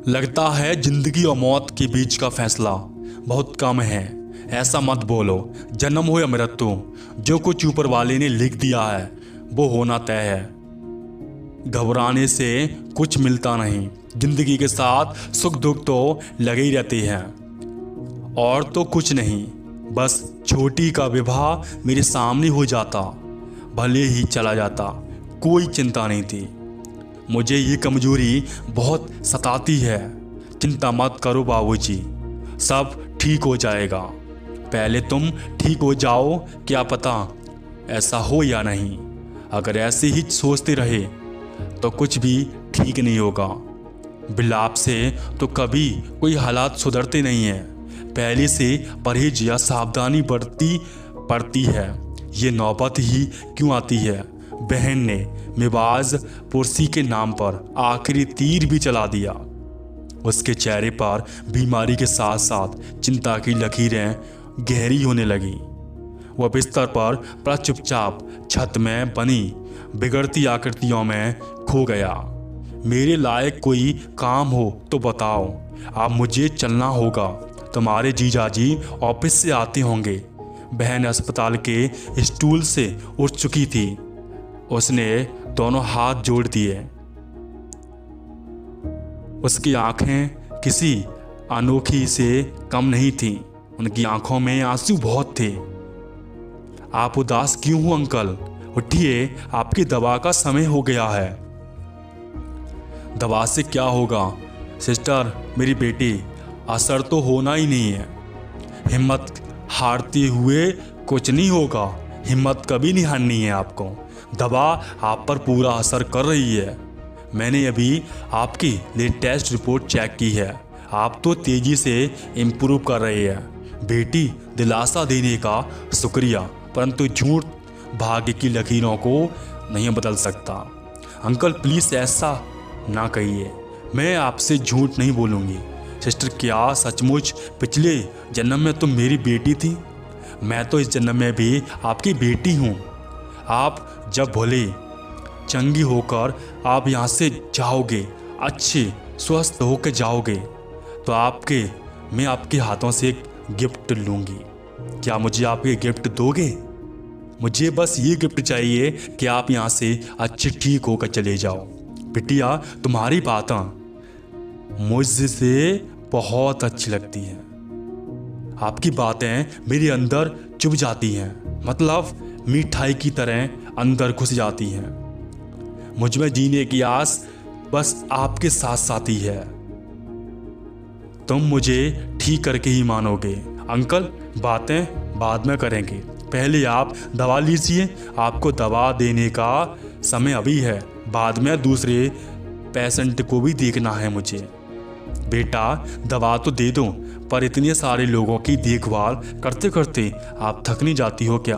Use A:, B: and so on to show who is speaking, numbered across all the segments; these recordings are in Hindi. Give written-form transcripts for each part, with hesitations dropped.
A: लगता है जिंदगी और मौत के बीच का फैसला बहुत कम है। ऐसा मत बोलो। जन्म हो या मृत्यु, जो कुछ ऊपर वाले ने लिख दिया है वो होना तय है। घबराने से कुछ मिलता नहीं। जिंदगी के साथ सुख दुख तो लगे ही रहते हैं। और तो कुछ नहीं, बस छोटी का विवाह मेरे सामने हो जाता, भले ही चला जाता, कोई चिंता नहीं थी। मुझे ये कमजोरी बहुत सताती है। चिंता मत करो बाबूजी, सब ठीक हो जाएगा। पहले तुम ठीक हो जाओ, क्या पता ऐसा हो या नहीं। अगर ऐसे ही सोचते रहे तो कुछ भी ठीक नहीं होगा। बिलाप से तो कभी कोई हालात सुधरते नहीं हैं। पहले से परहेज या सावधानी बरती पड़ती है। ये नौबत ही क्यों आती है। बहन ने मिबाज पुरसी के नाम पर आखिरी तीर भी चला दिया। उसके चेहरे पर बीमारी के साथ साथ चिंता की लकीरें गहरी होने लगी। वह बिस्तर पर चुपचाप छत में बनी बिगड़ती आकृतियों में खो गया। मेरे लायक कोई काम हो तो बताओ, अब मुझे चलना होगा। तुम्हारे जीजाजी ऑफिस से आते होंगे। बहन अस्पताल के स्टूल से उठ चुकी थी। उसने दोनों हाथ जोड़ दिए। उसकी आंखें किसी अनोखी से कम नहीं थीं। उनकी आंखों में आंसू बहुत थे। आप उदास क्यों हो अंकल? उठिए, आपकी दवा का समय हो गया है। दवा से क्या होगा सिस्टर, मेरी बेटी, असर तो होना ही नहीं है। हिम्मत हारते हुए कुछ नहीं होगा। हिम्मत कभी नहीं हारनी है आपको। दवा आप पर पूरा असर कर रही है। मैंने अभी आपकी लेटेस्ट रिपोर्ट चेक की है। आप तो तेजी से इम्प्रूव कर रही है। बेटी, दिलासा देने का शुक्रिया, परंतु झूठ भाग्य की लकीरों को नहीं बदल सकता। अंकल प्लीज़ ऐसा ना कहिए। मैं आपसे झूठ नहीं बोलूँगी। सिस्टर, क्या सचमुच पिछले जन्म में तुम मेरी बेटी थी? मैं तो इस जन्म में भी आपकी बेटी हूँ। आप जब भोले चंगी होकर आप यहाँ से जाओगे, अच्छे स्वस्थ होकर जाओगे, तो मैं आपके हाथों से एक गिफ्ट लूँगी। क्या मुझे आप ये गिफ्ट दोगे? मुझे बस ये गिफ्ट चाहिए कि आप यहाँ से अच्छे ठीक होकर चले जाओ। बिटिया, तुम्हारी बातें मुझसे बहुत अच्छी लगती हैं। आपकी बातें मेरे अंदर चुभ जाती हैं, मतलब मिठाई की तरह अंदर घुस जाती हैं। मुझ में जीने की आस बस आपके साथ साथ ही है। तुम मुझे ठीक करके ही मानोगे। अंकल, बातें बाद में करेंगे, पहले आप दवा लीजिए। आपको दवा देने का समय अभी है, बाद में दूसरे पेशेंट को भी देखना है मुझे। बेटा, दवा तो दे दो, पर इतने सारे लोगों की देखभाल करते करते आप थक नहीं जाती हो क्या?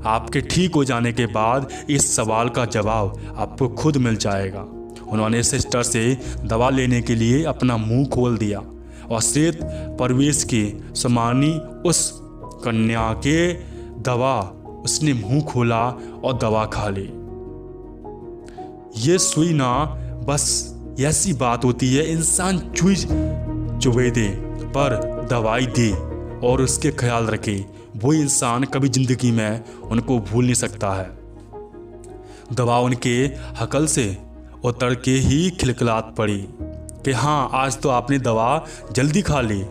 A: आपके ठीक हो जाने के बाद इस सवाल का जवाब आपको खुद मिल जाएगा। उन्होंने सिस्टर से दवा लेने के लिए अपना मुंह खोल दिया और श्वेत परवेश के समानी उस कन्या के दवा उसने मुंह खोला और दवा खा ली। ये सुई ना बस ऐसी बात होती है, इंसान चुभे दे पर दवाई दे और उसके ख्याल रखे, वो इंसान कभी जिंदगी में उनको भूल नहीं सकता है। दवा उनके हकल से उतर के ही खिलखिलात पड़ी कि हाँ, आज तो आपने दवा जल्दी खा ली।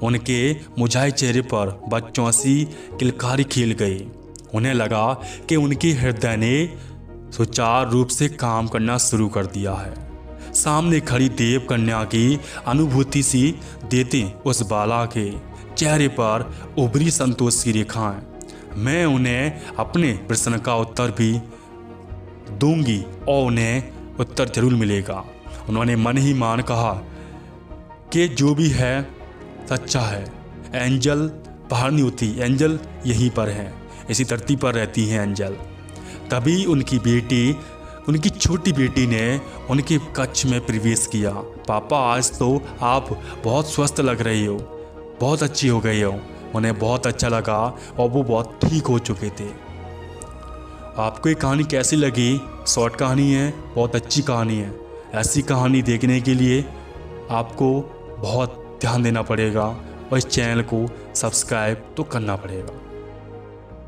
A: उनके मुरझाए चेहरे पर बच्चों सी किलकारी खिल गई। उन्हें लगा कि उनके हृदय ने सुचारू रूप से काम करना शुरू कर दिया है। सामने खड़ी देव कन्या की अनुभूति सी देते उस बाला के चेहरे पर उभरी संतोष की रेखाएं। मैं उन्हें अपने प्रश्न का उत्तर भी दूंगी और उन्हें उत्तर जरूर मिलेगा। उन्होंने मन ही मान कहा कि जो भी है सच्चा है। एंजल बाहर नहीं होती, एंजल यहीं पर है, इसी धरती पर रहती हैं एंजल। तभी उनकी छोटी बेटी ने उनके कक्ष में प्रवेश किया। पापा, आज तो आप बहुत स्वस्थ लग रही हो, बहुत अच्छी हो गई हो। उन्हें बहुत अच्छा लगा और वो बहुत ठीक हो चुके थे। आपको ये कहानी कैसी लगी? शॉर्ट कहानी है, बहुत अच्छी कहानी है। ऐसी कहानी देखने के लिए आपको बहुत ध्यान देना पड़ेगा और इस चैनल को सब्सक्राइब तो करना पड़ेगा।